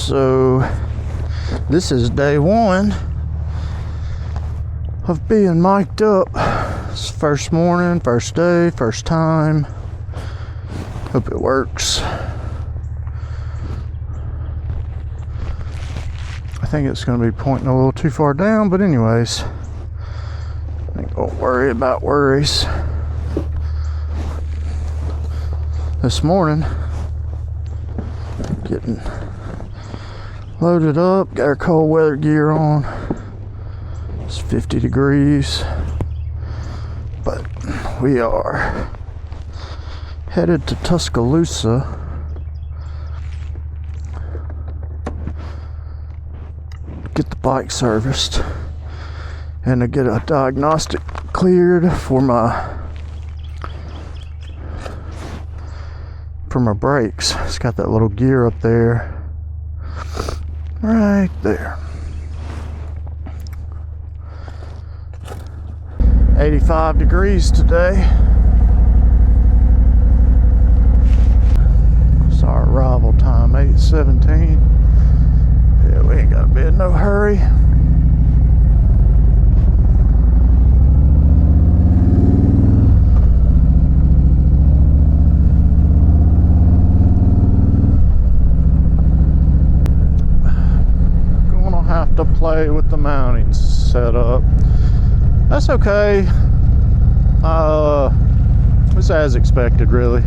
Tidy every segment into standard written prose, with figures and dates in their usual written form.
So this is day one of being mic'd up. It's first morning, first day, first time. Hope it works. I think it's going to be pointing a little too far down, but anyways, ain't gonna worry about worries. This morning, getting loaded up, got our cold weather gear on. It's 50 degrees, but we are headed to Tuscaloosa to get the bike serviced and to get a diagnostic cleared for my brakes. It's got that little gear up there, right there. 85 degrees today. It's our arrival time, 8:17. Yeah, we ain't gotta be in no hurry. Gonna have to play with the mounting setup. That's okay. It's as expected, really.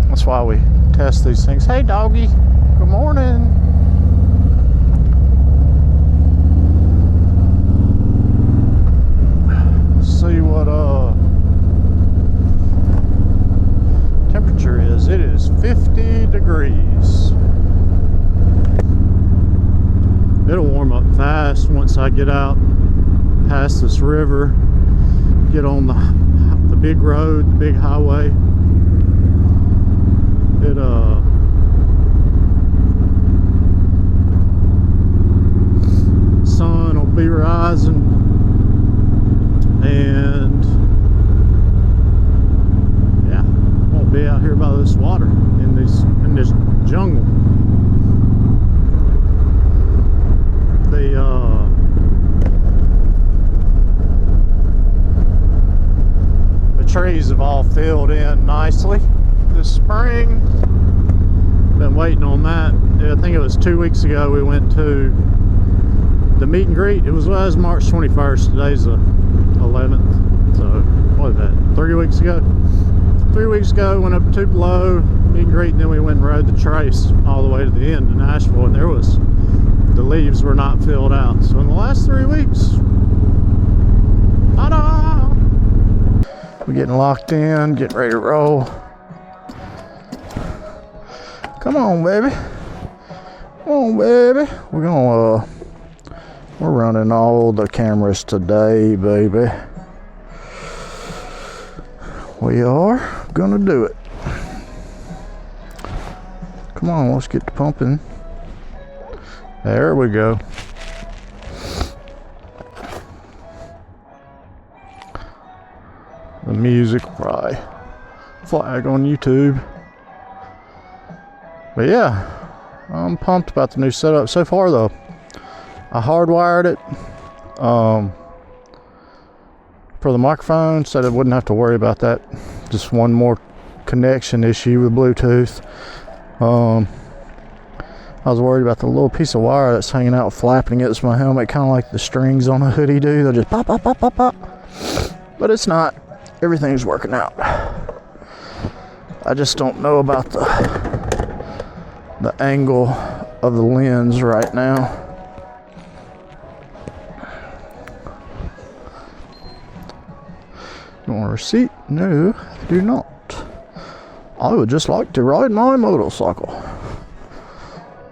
That's why we test these things. Hey, doggy. Good morning. See what temperature is. It is 50 degrees. It'll warm up fast once I get out past this river, get on the big road, the big highway. Sun will be rising, and yeah, won't be out here by this water in this jungle. The trees have all filled in nicely this spring. Been waiting on that. I think it was 2 weeks ago we went to the meet and greet. It was March 21st. Today's the 11th. So what is that? 3 weeks ago? 3 weeks ago, went up to Tupelo, meet and greet, and then we went and rode the trace all the way to the end in Nashville, and the leaves were not filled out. So in the last 3 weeks, ta-da! We're getting locked in, getting ready to roll. Come on, baby. Come on, baby. We're running all the cameras today, baby. We are gonna do it. Come on, let's get to pumping. There we go. The music will probably flag on YouTube. But yeah, I'm pumped about the new setup. So far though, I hardwired it for the microphone so that I wouldn't have to worry about that. Just one more connection issue with Bluetooth. I was worried about the little piece of wire that's hanging out flapping against my helmet, kind of like the strings on a hoodie do. They'll just pop, pop, pop, pop, pop. But it's not. Everything's working out. I just don't know about the angle of the lens right now. You want a receipt? No, I do not. I would just like to ride my motorcycle.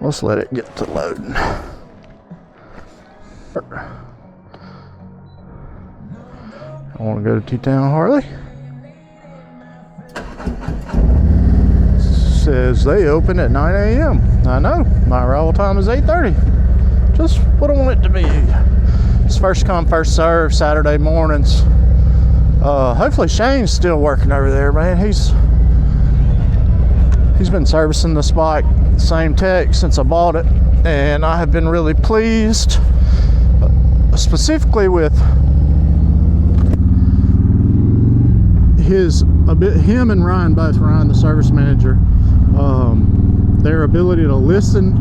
Let's let it get to loading. I want to go to T-Town Harley. Says they open at 9 a.m. I know, my arrival time is 8:30. Just what I want it to be. It's first come, first serve, Saturday mornings. Hopefully Shane's still working over there, man. He's been servicing this bike, same tech, since I bought it, and I have been really pleased, specifically with him and Ryan, both Ryan, the service manager, their ability to listen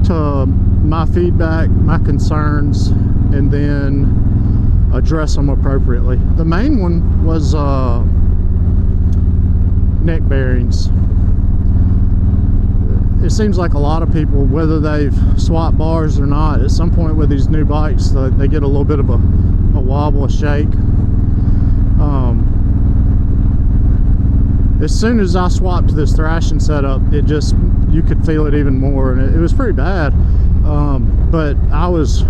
to my feedback, my concerns, and then address them appropriately. The main one was neck bearings. It seems like a lot of people, whether they've swapped bars or not, at some point with these new bikes, they get a little bit of a wobble, a shake. As soon as I swapped to this thrashing setup, you could feel it even more, and it was pretty bad. But I was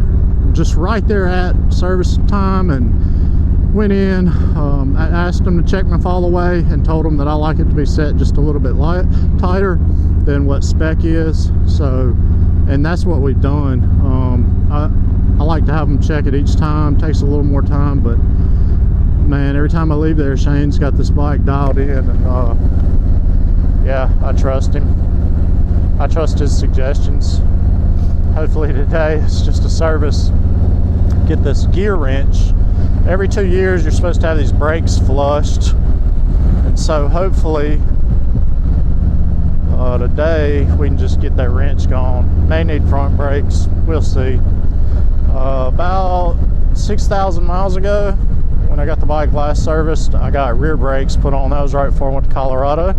just right there at service time and went in. I asked them to check my fall away and told them that I like it to be set just a little bit tighter than what spec is. So, and that's what we've done. I like to have them check it each time. Takes a little more time, but man, every time I leave there, Shane's got this bike dialed in, and yeah, I trust him. I trust his suggestions. Hopefully today it's just a service. Get this gear wrench. Every 2 years you're supposed to have these brakes flushed, and so hopefully today we can just get that wrench gone. May need front brakes, we'll see. About 6,000 miles ago, when I got the bike last serviced, I got rear brakes put on. That was right before I went to Colorado,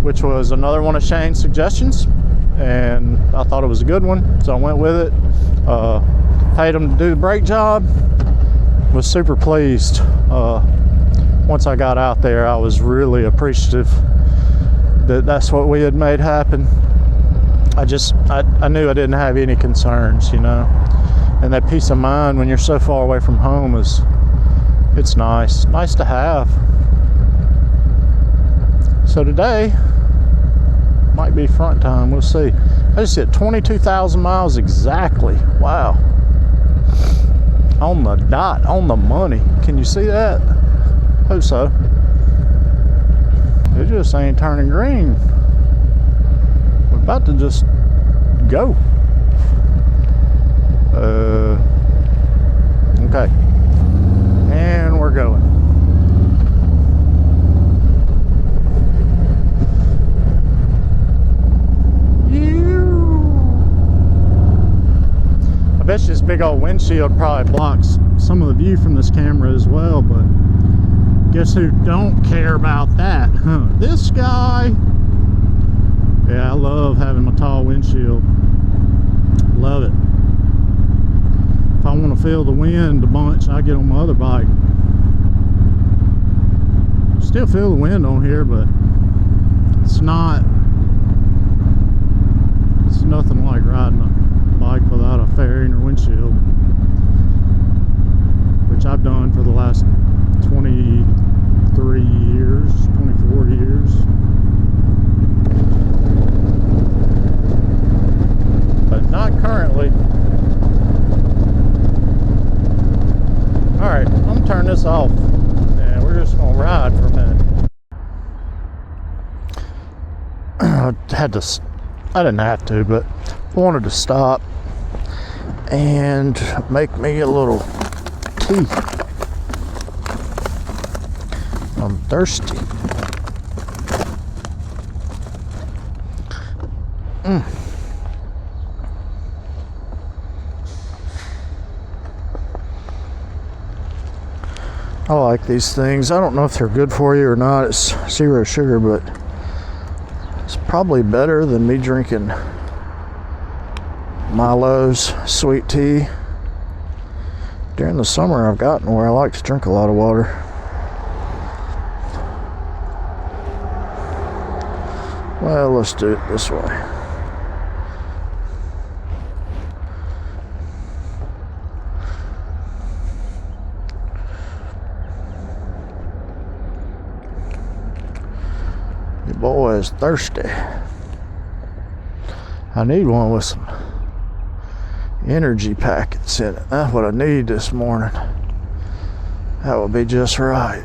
which was another one of Shane's suggestions, and I thought it was a good one, so I went with it. Paid him to do the brake job. Was super pleased. Once I got out there, I was really appreciative that that's what we had made happen. I knew I didn't have any concerns, you know, and that peace of mind when you're so far away from home it's nice to have. So today might be front time, we'll see. I just hit 22,000 miles exactly. Wow, on the dot, on the money. Can you see that? Hope so. It just ain't turning green. We're about to just go. Okay, and we're going. I bet you this big old windshield probably blocks some of the view from this camera as well, but guess who don't care about that? Huh? This guy. Yeah, I love having my tall windshield. Love it. If I want to feel the wind a bunch, I get on my other bike. Still feel the wind on here, but it's nothing like riding a bike without a fairing or windshield, which I've done for the last 23 years, 24 years. But not currently. Alright, I'm gonna turn this off and we're just gonna ride for a minute. I didn't have to, but I wanted to stop and make me a little tea. I'm thirsty. I like these things. I don't know if they're good for you or not. It's 0 sugar, but it's probably better than me drinking Milo's sweet tea. During the summer, I've gotten where I like to drink a lot of water. Well, let's do it this way. Your boy is thirsty. I need one with some energy packets in it. That's what I need this morning. That would be just right.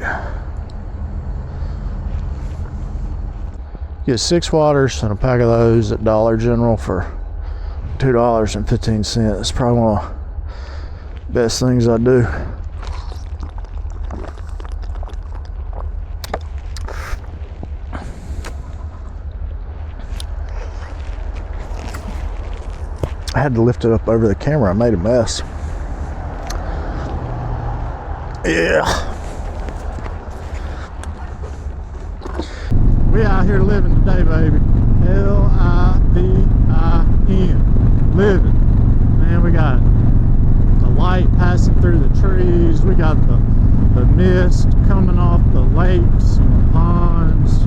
Get 6 waters and a pack of those at Dollar General for $2.15. It's probably one of the best things I do. I had to lift it up over the camera. I made a mess. Yeah. We out here living today, baby. L-I-V-I-N. Living. Man, we got the light passing through the trees. We got the mist coming off the lakes and the ponds.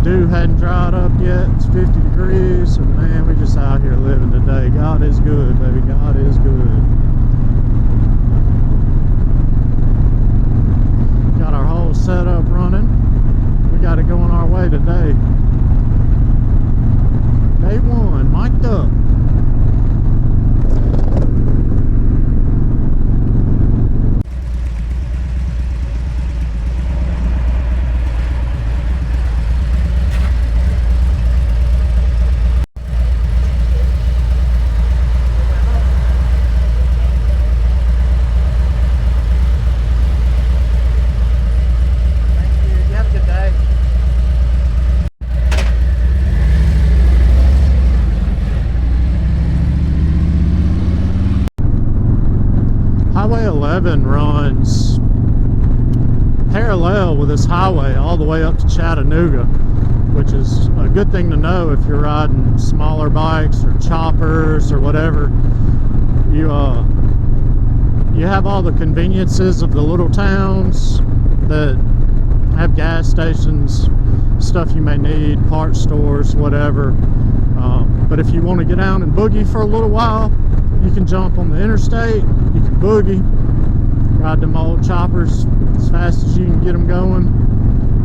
Dew hadn't dried up yet. It's 50 degrees. And man, we just out here living today. God is good, baby. God is good. Got our whole setup running. We got it going our way today. Day 1, mic'd up. Highway 11 runs parallel with this highway all the way up to Chattanooga, which is a good thing to know if you're riding smaller bikes or choppers or whatever. You have all the conveniences of the little towns that have gas stations, stuff you may need, parts stores, whatever. But if you want to get out and boogie for a little while, you can jump on the interstate, you can boogie, ride them old choppers as fast as you can get them going.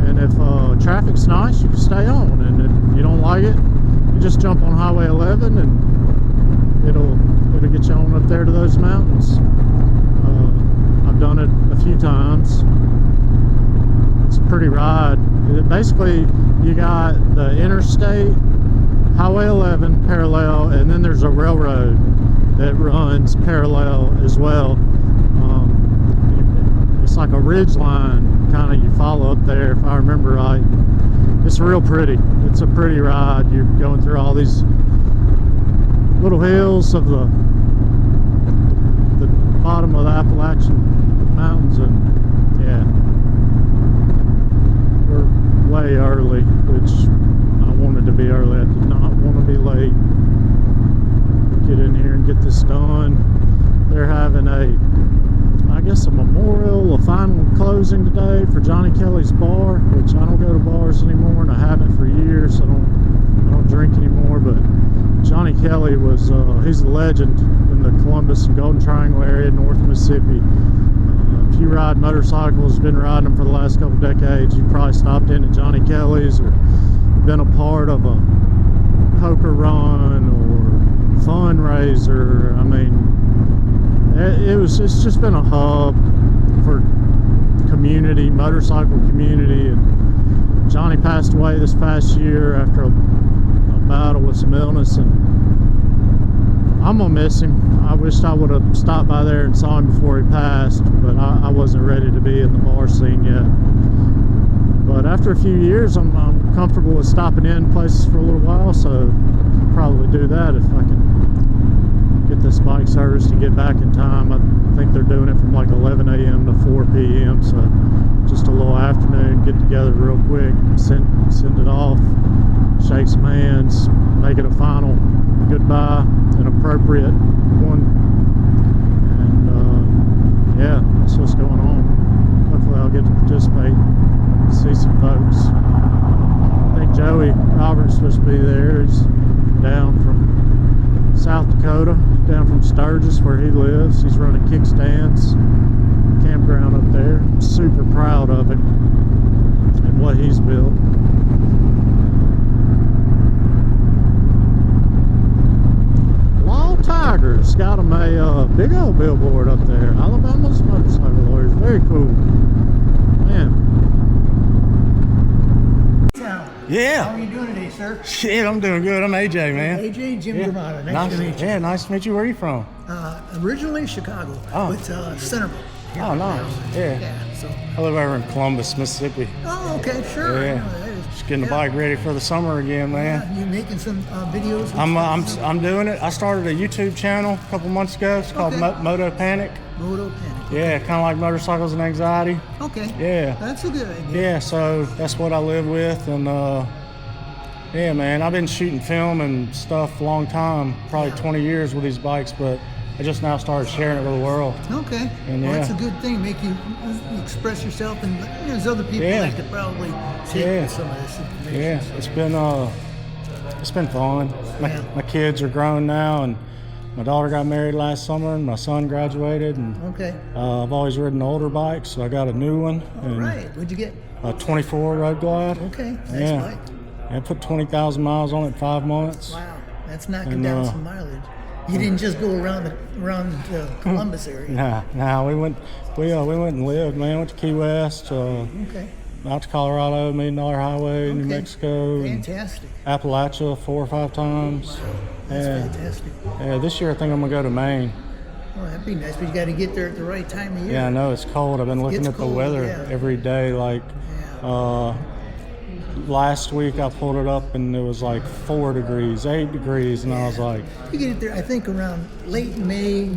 And if traffic's nice, you can stay on. And if you don't like it, you just jump on Highway 11 and it'll get you on up there to those mountains. I've done it a few times. It's a pretty ride. Basically, you got the interstate, Highway 11 parallel, and then there's a railroad that runs parallel as well. It's like a ridge line kind of you follow up there, if I remember right. It's real pretty. It's a pretty ride. You're going through all these little hills of the bottom of the Appalachian Mountains, and yeah, we're way early, which I wanted to be early. I did not want to be late. Get in here and get this done. They're having a memorial, a final closing today for Johnny Kelly's bar, which I don't go to bars anymore, and I haven't for years. I don't drink anymore, but Johnny Kelly was he's a legend in the Columbus and Golden Triangle area, North Mississippi. If you ride motorcycles, been riding them for the last couple decades, you probably stopped in at Johnny Kelly's or been a part of a poker run or fundraiser. I mean, it's just been a hub for community, motorcycle community. And Johnny passed away this past year after a battle with some illness, and I'm gonna miss him. I wished I would have stopped by there and saw him before he passed, but I wasn't ready to be in the bar scene yet. But after a few years, I'm comfortable with stopping in places for a little while, so I'll probably do that if I can get this bike serviced and get back in time. I think they're doing it from like 11 a.m. to 4 p.m. So just a little afternoon, get together real quick, send it off, shake some hands, make it a final goodbye, an appropriate one. And yeah, that's what's going on. Hopefully I'll get to participate, see some folks. I think Joey Roberts is supposed to be there. He's down from South Dakota, down from Sturgis where he lives. He's running kickstands, campground up there. I'm super proud of him and what he's built. Law Tigers got him a big old billboard up there. Alabama's motorcycle lawyers. Very cool. Man. T-Town Yeah. How are you doing today, sir? Shit, I'm doing good. I'm AJ, man. AJ, Jim Gramado. Nice to meet you. Yeah, nice to meet you. Where are you from? Originally Chicago, but Centerville. Oh, nice. Yeah. So. I live over in Columbus, Mississippi. Oh, okay, sure. Yeah. Just getting the bike ready for the summer again, man. Yeah, you making some videos? I'm doing it. I started a YouTube channel a couple months ago. It's called Moto Panic. Moto Panic. Yeah, kind of like motorcycles and anxiety. Okay. Yeah. That's a good idea. Yeah, so that's what I live with, and yeah, man, I've been shooting film and stuff a long time, probably 20 years with these bikes, but I just now started sharing it with the world. Okay. And well, that's a good thing. Make you express yourself, and there's other people that could probably take some of this information. Yeah, it's been fun. My kids are grown now, and my daughter got married last summer, and my son graduated. And I've always ridden older bikes, so I got a new one. All right. What'd you get? A 24 Road Glide. Okay. Nice bike. I put 20,000 miles on it in 5 months. Wow, that's knocking down some mileage. You didn't just go around the Columbus area. Nah. We went and lived, man. Went to Key West. Out to Colorado, $1 Million Highway, New Mexico. Fantastic. Appalachia 4 or 5 times. That's fantastic. Yeah, this year I think I'm gonna go to Maine. Oh, that'd be nice, but you got to get there at the right time of year. Yeah, I know it's cold. I've been looking at the weather every day. Like last week I pulled it up and it was like 4 degrees, 8 degrees, and I was like, you get it there. I think around late May,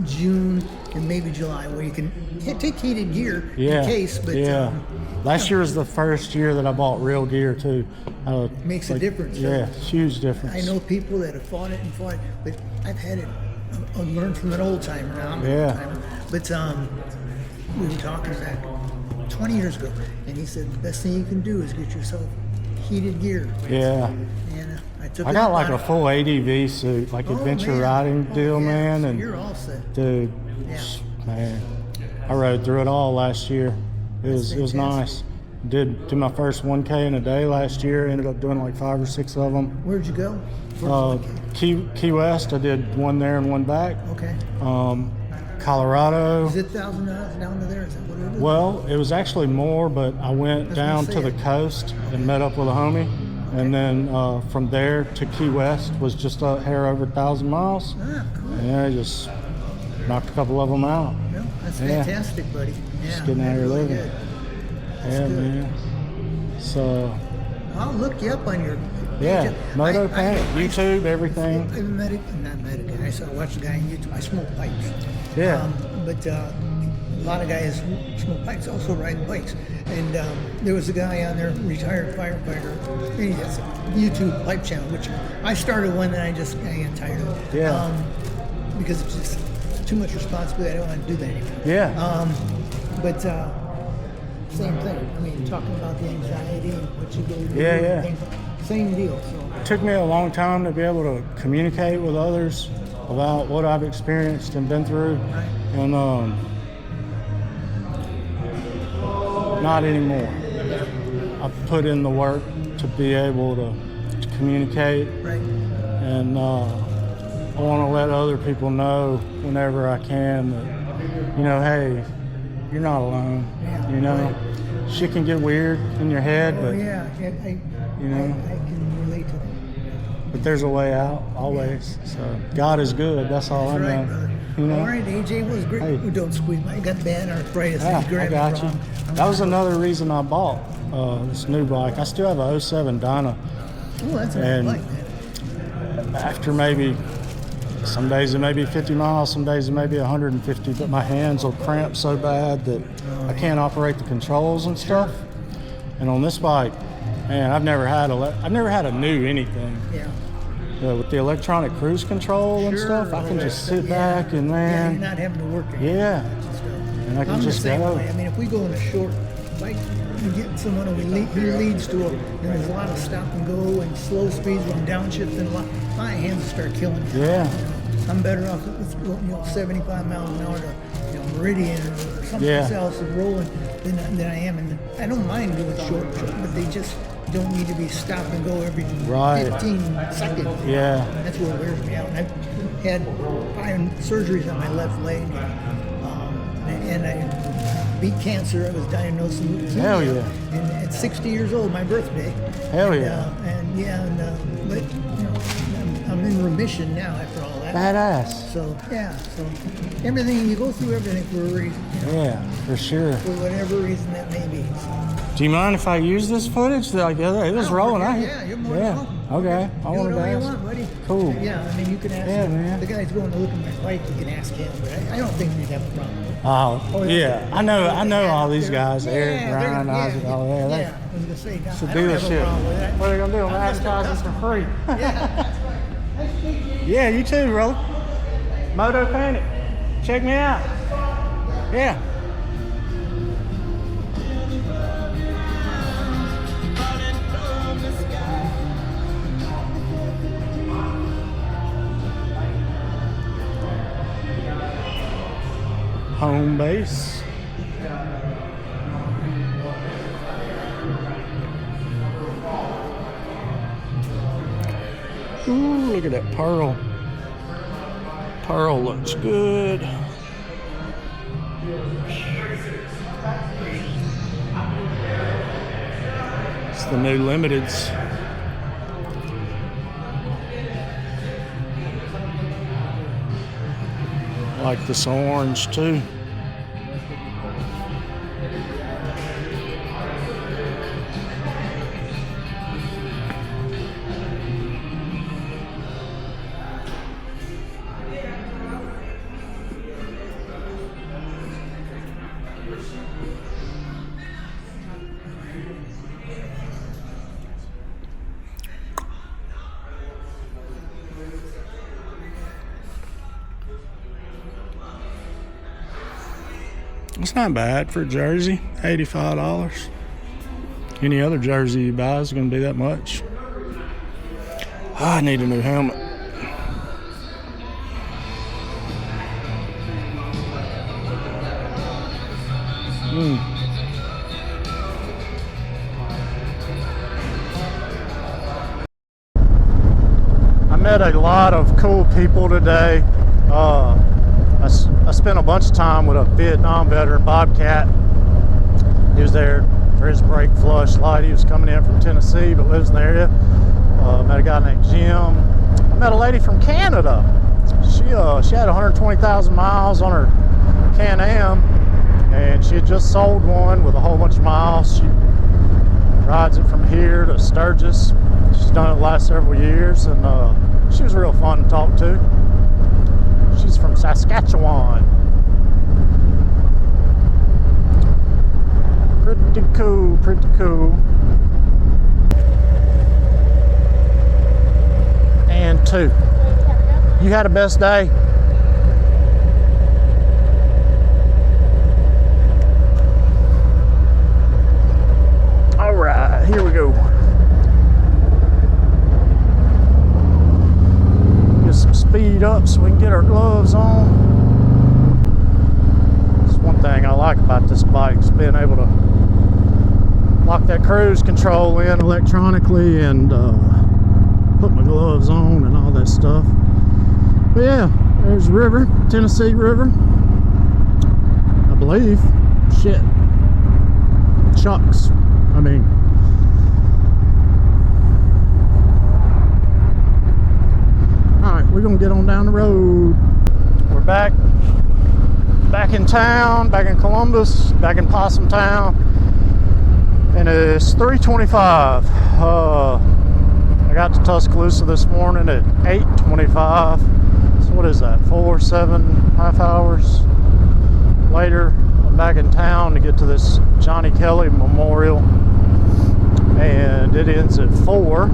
June, and maybe July, where you can take heated gear in case. But last year was the first year that I bought real gear too. Makes a difference. Yeah, huge difference. I know people that have fought it, but I've had it. I learned from an old timer now. I'm an old timer. But we were talking back 20 years ago, and he said the best thing you can do is get yourself heated gear. Yeah. And I got like a full ADV suit, like adventure riding deal, man. So and you're all set. Dude, man, I rode through it all last year. It was nice. Did my first 1K in a day last year. Ended up doing like 5 or 6 of them. Where'd you go? Key West. I did one there and one back. Okay. Colorado. Is it 1,000 miles down to there? Is that what it is? Well, it was actually more, but I went down to the coast and met up with a homie. And then from there to Key West was just a hair over 1,000 miles. Ah, cool. And I just knocked a couple of them out. Yeah, that's fantastic, buddy. Yeah, just getting out here really living. Good. Yeah, man. So I'll look you up on your Moto Panic, YouTube, everything. I watched a guy on YouTube. I smoke pipes. Yeah. But a lot of guys smoke pipes, also ride bikes. And there was a guy on there, retired firefighter. He has a YouTube pipe channel, which I started one that I got tired of. Yeah. Because it's just too much responsibility. I don't want to do that anymore. Yeah. But same thing. I mean, talking about the anxiety and what you go through. Yeah. Same deal. So it took me a long time to be able to communicate with others about what I've experienced and been through. Right. And not anymore. I put in the work to be able to communicate. Right. And I want to let other people know whenever I can that, hey, you're not alone. Yeah, you know, shit can get weird in your head, but I can relate to that. But there's a way out, always. So God is good. That's all I know. Brother. You know? All right, AJ was great. Hey. Don't squeeze my. I got bad arthritis. I got you. That was another reason I bought this new bike. I still have a 07 Dyna. Oh, that's a nice bike, man. After maybe, some days it may be 50 miles, some days it may be 150, but my hands will cramp so bad that I can't operate the controls and stuff. And on this bike, man, I've never had a new anything. Yeah. With the electronic cruise control and stuff, I can just sit back and you're not having to work. And I can just go. I mean, if we go on a short bike, we get someone who leads to there's a lot of stop and go and slow speeds when downshift, and my hands start killing me. Yeah. I'm better off with 75 miles an hour to Meridian or something else is rolling than I am. And I don't mind doing short trips, but they just don't need to be stop and go every 15 seconds. Yeah. That's what wears me out. And I've had 5 surgeries on my left leg, and beat cancer. I was diagnosed with leukemia. Hell yeah. And at 60 years old, my birthday. Hell and, yeah. But you know, I'm in remission now after all that. Badass. So everything you go through, everything for a reason. You know, Yeah, for sure. for whatever reason that may be. So, Do you mind if I use this footage? Like, it was rolling out. Yeah, you're more than welcome. Okay. I Do wanted to whatever you ask. want, buddy. Cool. Yeah, I mean, you can ask Yeah, him. man. The guy's going to look at my bike. You can ask him, but I don't think we'd have a problem. Oh, yeah. I know all these guys. Yeah, Eric, Ryan, Isaac, all that. Yeah, I was gonna say, It's a I don't have a dealership. problem with that. What are they gonna do? I'm I'm just a advertising for free. Yeah. Nice to meet you. Yeah, you too, brother. Moto Panic. Check me out. Yeah. Home base. Ooh, look at that pearl. Pearl looks good. It's the new limiteds. Like this orange too. It's not bad for a jersey, $85. Any other jersey you buy is going to be that much. I need a new helmet. I met a lot of cool people today. I spent a bunch of time with a Vietnam veteran, Bobcat. He was there for his brake flush light. He was coming in from Tennessee but lives in the area. Met a guy named Jim. I met a lady from Canada. She had 120,000 miles on her Can-Am, and she had just sold one with a whole bunch of miles. She rides it from here to Sturgis. She's done it the last several years, and she was real fun to talk to. She's from Saskatchewan. Pretty cool, pretty cool. And 2. You had a best day? All right, here we go. Get some speed up so we can get our gloves on. That's one thing I like about this bike, is being able to lock that cruise control in electronically and put my gloves on and all that stuff. But yeah, there's the river, Tennessee River, I believe. Shit. Shucks. I mean, alright, we're gonna get on down the road. We're back in town, back in Columbus, back in Possum Town, and it's 3:25. I got to Tuscaloosa this morning at 8:25. So what is that? 7.5 hours later, I'm back in town to get to this Johnny Kelly Memorial, and it ends at 4.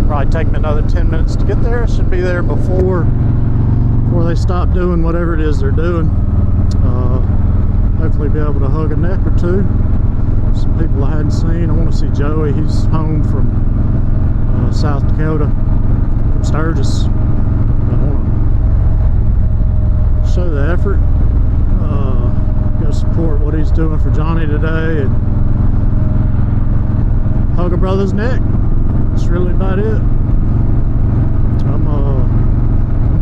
Probably take me another 10 minutes to get there. I should be there before they stop doing whatever it is they're doing. Hopefully be able to hug a neck or two. Some people I hadn't seen. I want to see Joey. He's home from South Dakota, from Sturgis. I want to show the effort. Go support what he's doing for Johnny today and hug a brother's neck. That's really about it. I'm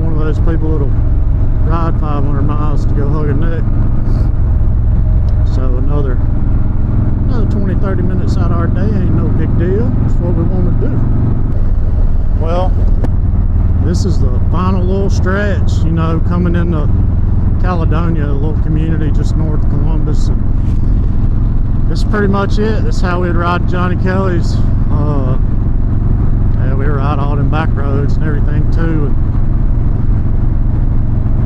one of those people that'll ride 500 miles to go hug a neck. So another 20-30 minutes out of our day ain't no big deal. That's what we want to do. Well, this is the final little stretch, you know, coming into Caledonia, a little community just north of Columbus. And this is pretty much it. This is how we'd ride Johnny Kelly's. Yeah, we ride all them back roads and everything too.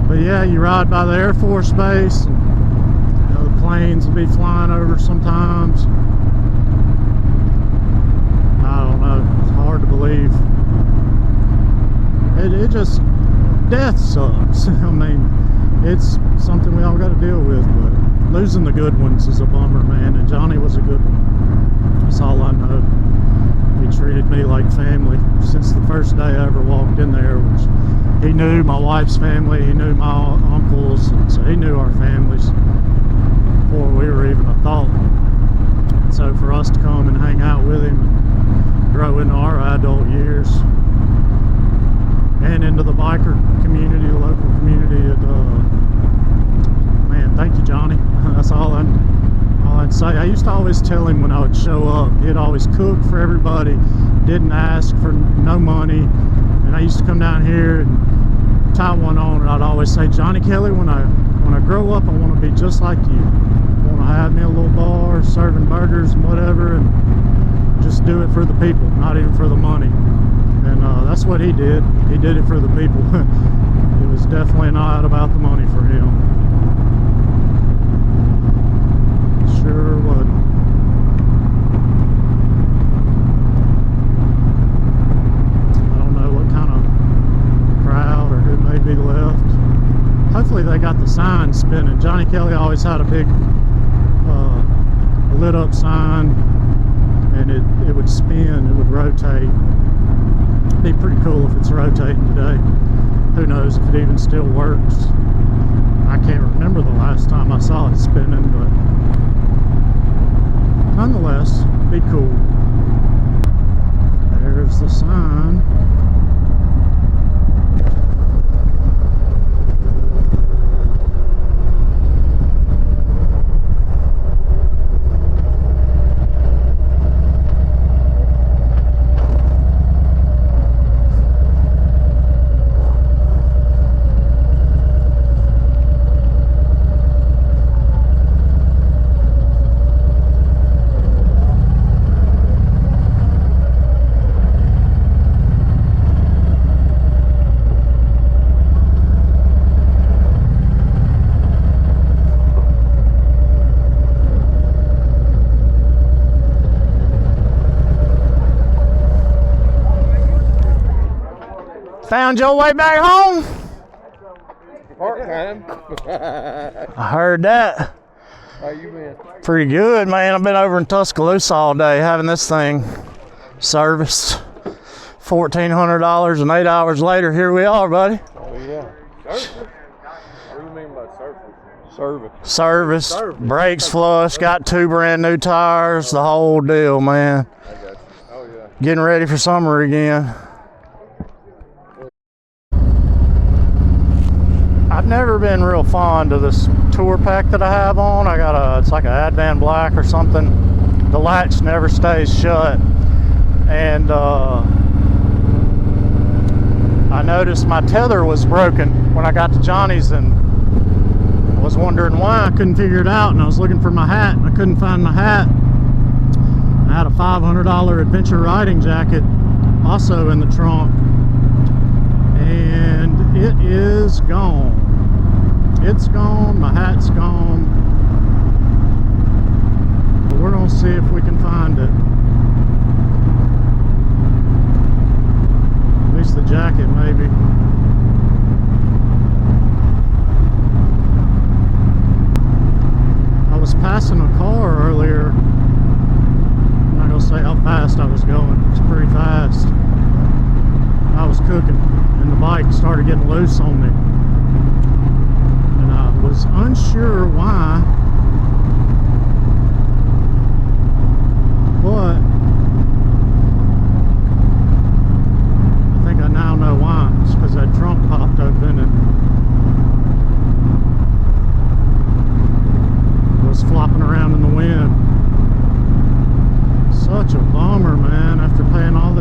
But yeah, you ride by the Air Force Base, and you know, the planes will be flying over sometimes. I don't know, it's hard to believe. It just, death sucks. I mean, it's something we all got to deal with, but losing the good ones is a bummer, man, and Johnny was a good one. That's all I know. He treated me like family since the first day I ever walked in there, which he knew my wife's family, he knew my uncles, and so he knew our families before we were even a thought. So for us to come and hang out with him and grow into our adult years and into the biker community, the local community, man, thank you, Johnny. That's all I'd say. I used to always tell him when I would show up, he'd always cook for everybody, didn't ask for no money, and I used to come down here and tie one on, and I'd always say, Johnny Kelly, when I grow up, I want to be just like you. I want to have me a little bar, serving burgers and whatever, and just do it for the people, not even for the money. And that's what he did. He did it for the people. It was definitely not about the money for him. Sure would. I don't know what kind of crowd or who may be left. Hopefully they got the sign spinning. Johnny Kelly always had a big lit up sign, and it would spin, it would rotate. It'd be pretty cool if it's rotating today. Who knows if it even still works. I can't remember the last time I saw it spinning, but nonetheless, be cool. There's the sign. Found your way back home? Part time. I heard that. How you been? Pretty good, man. I've been over in Tuscaloosa all day having this thing serviced. $1,400, and 8 hours later, here we are, buddy. Oh yeah. Service? What do you mean by service? Service, brakes flush, got 2 brand new tires, the whole deal, man. I got you. Oh yeah. Getting ready for summer again. I've never been real fond of this tour pack that I have on. I got it's like an Advan Black or something. The latch never stays shut. And I noticed my tether was broken when I got to Johnny's, and I was wondering why. I couldn't figure it out, and I was looking for my hat, and I couldn't find my hat. I had a $500 adventure riding jacket also in the trunk, and it is gone. It's gone, my hat's gone. But we're gonna see if we can find it. At least the jacket, maybe. I was passing a car earlier. I'm not gonna say how fast I was going. It's pretty fast. I was cooking, and the bike started getting loose on me. And I was unsure why, but I think I now know why. It's because that trunk popped open and was flopping around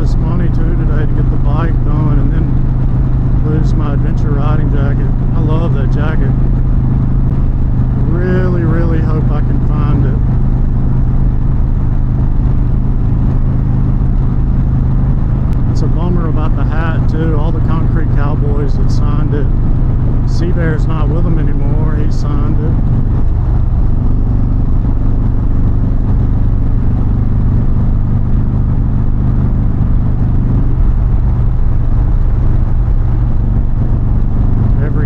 this money too today to get the bike done and then lose my adventure riding jacket. I love that jacket. Really, really hope I can find it. It's a bummer about the hat too. All the Concrete Cowboys that signed it. Seabear's not with them anymore. He signed it.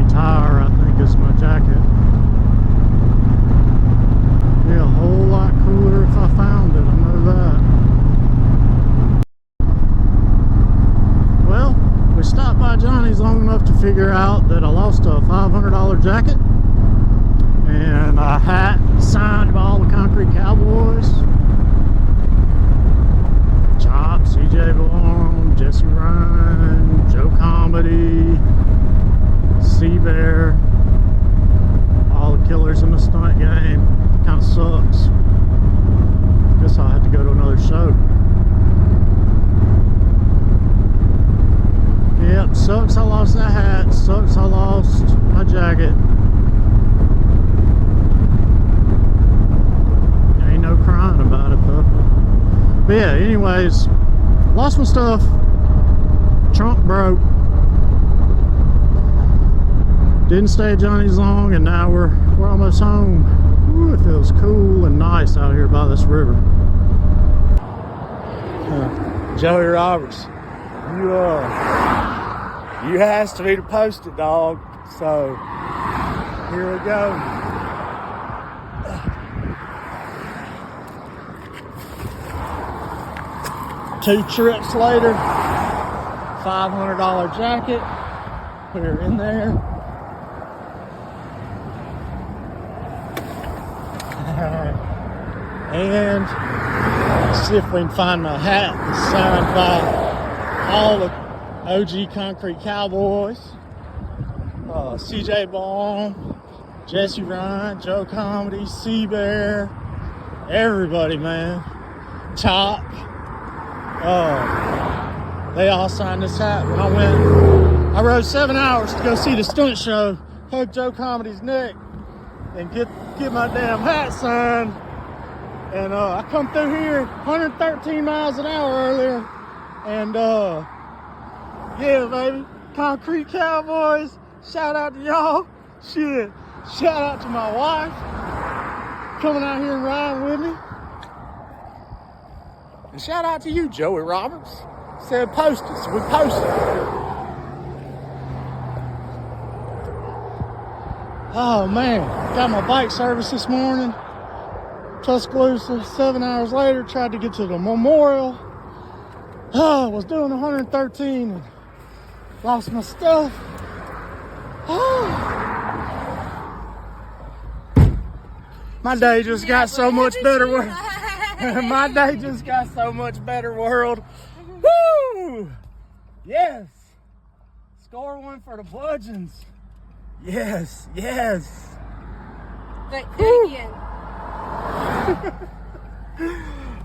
Tire, I think, is my jacket. Be a whole lot cooler if I found it, I know that. Well, we stopped by Johnny's long enough to figure out that I lost a $500 jacket and a hat signed by all the Concrete Cowboys. Chop, CJ Ballone, Jesse Ryan, Joe Comedy, Sea Bear, all the killers in the stunt game. Kind of sucks. Guess I'll have to go to another show. Yep, sucks I lost that hat. Sucks I lost my jacket. Ain't no crying about it though. But yeah, anyways, lost my stuff. Trunk broke. Didn't stay at Johnny's long, and now we're almost home. Ooh, it feels cool and nice out here by this river. Joey Roberts, you has to be to post it, dog. So here we go. Two trips later, $500 jacket. We're in there. And see if we can find my hat signed by all the OG Concrete Cowboys. CJ Ballone, Jesse Ryan, Joe Comedy, Sea Bear, everybody, man. Chop. They all signed this hat when I rode 7 hours to go see the stunt show, hug Joe Comedy's neck, and get my damn hat signed. And I come through here 113 miles an hour earlier, and yeah, baby, Concrete Cowboys, shout out to y'all. Shit, shout out to my wife coming out here and riding with me, and shout out to you, Joey Roberts. Said post it, so we posted. Oh man, got my bike service this morning. Tuscaloosa, 7 hours later, tried to get to the memorial. Was doing 113 and lost my stuff. My day just got so much better. My day just got so much better, world. Woo! Yes. Score one for the Bludgeons. Yes, yes. Thank you.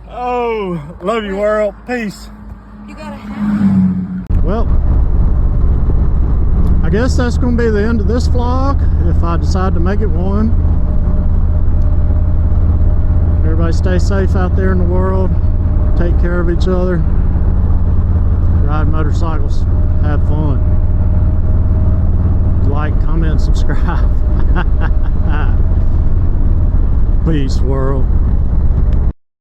Oh, love you, world. Peace. You got a hat? Well, I guess that's going to be the end of this vlog, if I decide to make it one. Everybody stay safe out there in the world. Take care of each other. Ride motorcycles. Have fun. Like, comment, subscribe. Peace, world.